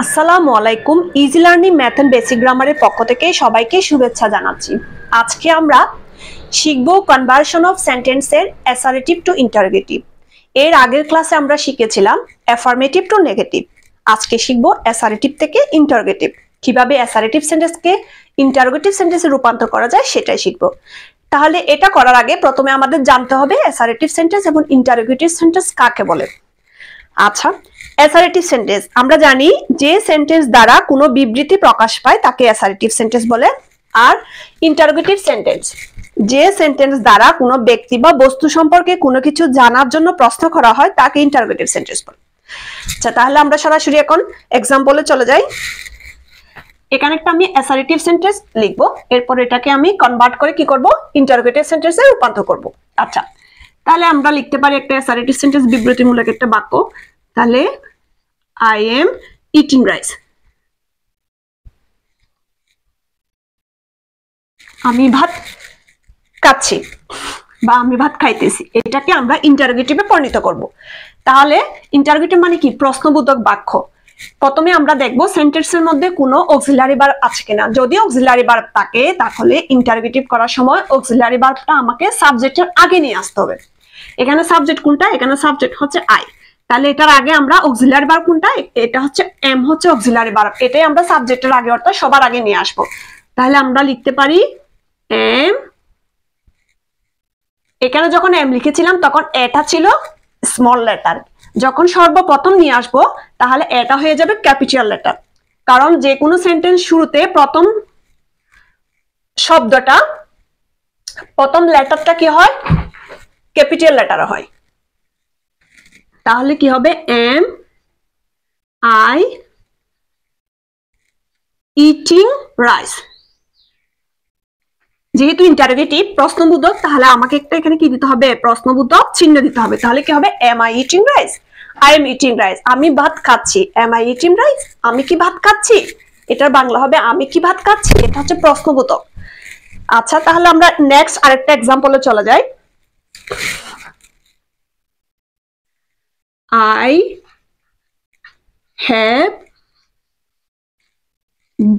আসসালামু আলাইকুম। Easy learning math and basic গ্রামারের পক্ষ থেকে সবাইকে শুভেচ্ছা জানাচ্ছি। আজকে আমরা শিখব কনভার্সন অফ সেন্টেন্সের অ্যাসারেটিভ টু ইন্টারোগেটিভ। এর আগের ক্লাসে আমরা শিখেছিলাম অ্যাফার্মেটিভ টু নেগেটিভ। আজকে শিখব অ্যাসারেটিভ থেকে ইন্টারোগেটিভ। কিভাবে অ্যাসারেটিভ সেন্টেন্সকে ইন্টারোগেটিভ সেন্টেন্সে রূপান্তর করা যায় সেটাই শিখব। তাহলে এটা করার আগে প্রথমে আমাদের জানতে হবে অ্যাসারেটিভ সেন্টেন্স এবং ইন্টারোগেটিভ সেন্টেন্স কাকে বলে। আচ্ছা, অ্যাসারেটিভ সেন্টেন্স আমরা জানি যে সেন্টেন্স দ্বারা কোনো বিবৃতি প্রকাশ পায় তাকে অ্যাসারেটিভ সেন্টেন্স বলে। আর ইন্টারোগেটিভ সেন্টেন্স যে সেন্টেন্স দ্বারা কোনো ব্যক্তি বা বস্তু সম্পর্কে কোনো কিছু জানার জন্য প্রশ্ন করা হয় তাকে ইন্টারোগেটিভ সেন্টেন্স বলে। আচ্ছা, তাহলে আমরা সরাসরি এখন এক্সাম্পলে চলে যাই। এখানে একটা আমি অ্যাসারেটিভ সেন্টেন্স লিখবো, এরপর এটাকে আমি কনভার্ট করে কি করব, ইন্টারোগেটিভ সেন্টেন্সে রূপান্তর করব। আচ্ছা, তাহলে আমরা লিখতে পারি একটা অ্যাসারেটিভ সেন্টেন্স বিবৃতিমূলক একটা বাক্য। তাহলে I am eating rice, আমি ভাত খাচ্ছি বা আমি ভাত খাইতেছি, এটাকে আমরা ইন্টারোগেটিভে পরিণত করব। তাহলে ইন্টারোগেটিভ মানে কি? প্রশ্নবোধক বাক্য। প্রথমে আমরা দেখব সেন্টেন্সের মধ্যে কোনো অক্সিলারি ভার্ব আছে কিনা। যদি অক্সিলারি ভার্ব থাকে তাহলে ইন্টারোগেটিভ করার সময় অক্সিলারি ভার্বটা আমাকে সাবজেক্টের আগে নিয়ে আসতে হবে। এখানে সাবজেক্ট কোনটা? এখানে সাবজেক্ট হচ্ছে আই। তাহলে এটার আগে আমরা অক্সিলারি ভার্ব কোনটা? এটা হচ্ছে এম, হচ্ছে অক্সিলারি ভার্ব। এটাই আমরা সাবজেক্টের আগে অর্থাৎ সবার আগে নিয়ে আসবো। তাহলে আমরা লিখতে পারি এম। এখানে যখন এম লিখেছিলাম তখন এটা ছিল স্মল লেটার। যখন সর্বপ্রথম নিয়ে আসবো তাহলে এটা হয়ে যাবে ক্যাপিটাল লেটার। কারণ যে কোনো সেন্টেন্স শুরুতে প্রথম শব্দটা, প্রথম লেটারটা কি হয়? ক্যাপিটাল লেটার হয়। তাহলে কি হবে? Am I eating rice. যেহেতু ইন্টারোগেটিভ প্রশ্নবোধক, তাহলে আমাকে একটা এখানে কি দিতে হবে? প্রশ্নবোধক চিহ্ন দিতে হবে। তাহলে কি হবে? Am I eating rice, I am eating rice. আমি ভাত খাচ্ছি। এম আই ইটিং রাইস, আমি কি ভাত খাচ্ছি? এটার বাংলা হবে আমি কি ভাত খাচ্ছি। এটা হচ্ছে প্রশ্নবোধক। আচ্ছা, তাহলে আমরা নেক্সট আরেকটা এক্সাম্পলে চলে যাই। I have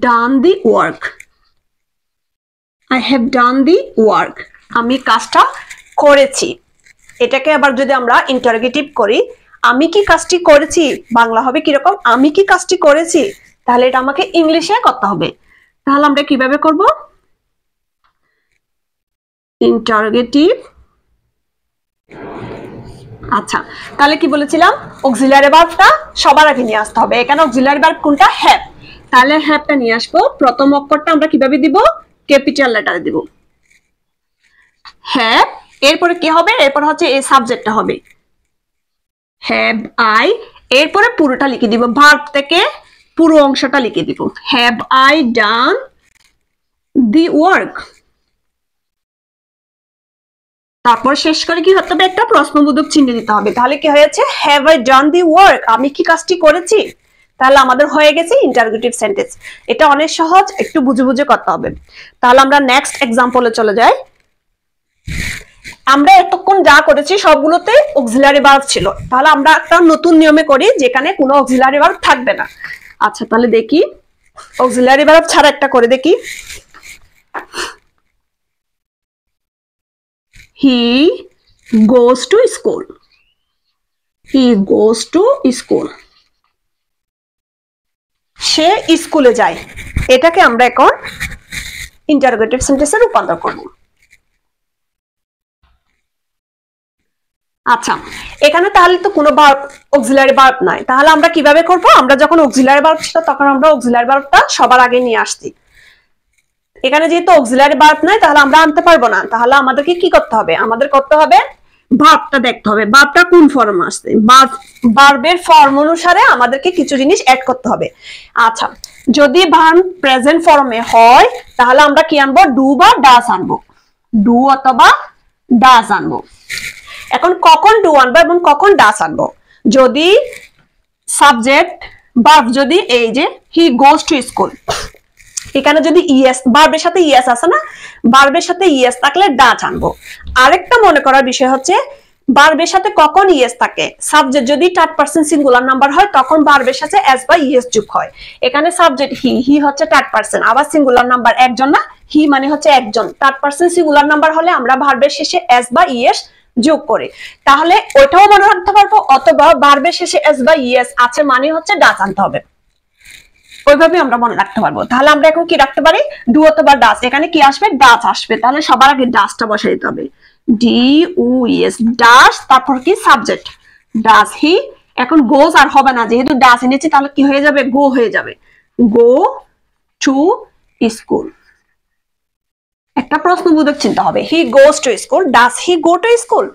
done the work. I have done the work. আমি কাজটা করেছি। এটাকে আবার যদি আমরা ইন্টারোগেটিভ করি, আমি কি কাজটি করেছি, বাংলা হবে কিরকম? আমি কি কাজটি করেছি। তাহলে এটা আমাকে ইংলিশে করতে হবে। তাহলে আমরা কিভাবে করব? ইন্টারোগেটিভ। আচ্ছা, তাহলে কি বলেছিলাম? অক্সিলারি ভার্বটা সবার আগে নিয়ে আসতে হবে। এখানে অক্সিলারি ভার্ব কোনটা? হ্যাভ। তাহলে হ্যাভটা নিয়ে আসবো। প্রথম অক্ষরটা আমরা কিভাবে দিব? ক্যাপিটাল লেটারে দিব, হ্যাভ। এরপরে কি হবে? এরপর হচ্ছে এই সাবজেক্টটা হবে হ্যাভ আই। এরপরে পুরোটা লিখে দিব, ভার্ব থেকে পুরো অংশটা লিখে দিব, have I done the work. তারপর শেষ করে কি হতে হবে? একটা প্রশ্নবোধক চিহ্ন দিতে হবে। তাহলে কি হয়েছে? Have I done the work, আমি কি কাজটি করেছি। তাহলে আমাদের হয়ে গেছে ইন্টারোগেটিভ সেন্টেন্স। এটা অনেক সহজ, একটু বুঝে বুঝে করতে হবে। তাহলে আমরা নেক্সট এক্সাম্পলে চলে যাই। আমরা এতক্ষণ যা করেছি সবগুলোতে অক্সিলারি ভার্ব ছিল। তাহলে আমরা একটা নতুন নিয়মে করি যেখানে কোনো অক্সিলারি ভার্ব থাকবে না। আচ্ছা, তাহলে দেখি অক্সিলারি ভার্ব ছাড়া একটা করে দেখি। He goes to school. He goes to school. সে স্কুলে যায়। এটাকে আমরা এখন ইন্টারোগেটিভ সেন্টেন্সে রূপান্তর করব। আচ্ছা, এখানে তাহলে তো কোনো ভার্ব, অক্সিলারি ভার্ব নাই। তাহলে আমরা কিভাবে করব? আমরা যখন অক্সিলারি ভার্ব ছিল তখন আমরা অক্সিলারি ভার্বটা সবার আগে নিয়ে আসছি। এখানে যেহেতু অক্সিলারি ভার্ব নাই তাহলে আমরা আনতে পারবো না। তাহলে আমাদেরকে কি করতে হবে? আমাদের করতে হবে ভার্বটা দেখতে হবে, ভার্বটা কোন ফর্ম আসছে। ভার্বের ফর্ম অনুসারে আমাদেরকে কিছু জিনিস অ্যাড করতে হবে। আচ্ছা, যদি ভার্ব প্রেজেন্ট ফর্মে হয় তাহলে আমরা কি আনবো? ডু বা ডাস আনবো, ডু অথবা ডাস আনবো। এখন কখন ডু আনবো এবং কখন ডাস আনবো? যদি সাবজেক্ট ভার্ব, যদি এই যে হি গোজ টু স্কুল, এখানে যদি ইএস, ভার্বের সাথে ইএস আছে না, ভার্বের সাথে ইএস থাকলে ডাচ আনবো। আরেকটা মনে করার বিষয় হচ্ছে ভার্বের সাথে কখন ইএস থাকে? সাবজেক্ট যদি থার্ড পারসন সিঙ্গুলার নাম্বার হয় তখন ভার্বের সাথে এস বা ইএস যোগ হয়। এখানে সাবজেক্ট হি হচ্ছে থার্ড পারসন, আবার সিঙ্গুলার নাম্বার একজন না, হি মানে হচ্ছে একজন। থার্ড পারসন সিঙ্গুলার নাম্বার হলে আমরা ভার্বের শেষে এস বা ইএস যোগ করি, তাহলে ওইটাও মনে রাখতে পারবো, অথবা ভার্বের শেষে এস বা ইএস আছে মানে হচ্ছে ডাচ আনতে হবে, ওইভাবে আমরা মনে রাখতে পারবো। তাহলে আমরা এখন কি রাখতে পারি? ডু অথবা ডাচ, এখানে কি আসবে? ডাচ আসবে। তাহলে সবার আগে ডাচটা বসাই দিতে হবে, DUES ডাচ, তারপর কি সাবজেক্ট ডাচ হি। এখন গোজ আর হবে না, যেহেতু ডাচ এনেছি তাহলে কি হয়ে যাবে? গো হয়ে যাবে, গো টু স্কুল। একটা প্রশ্নবোধক চিন্তা হবে, he goes to school, does he go to school?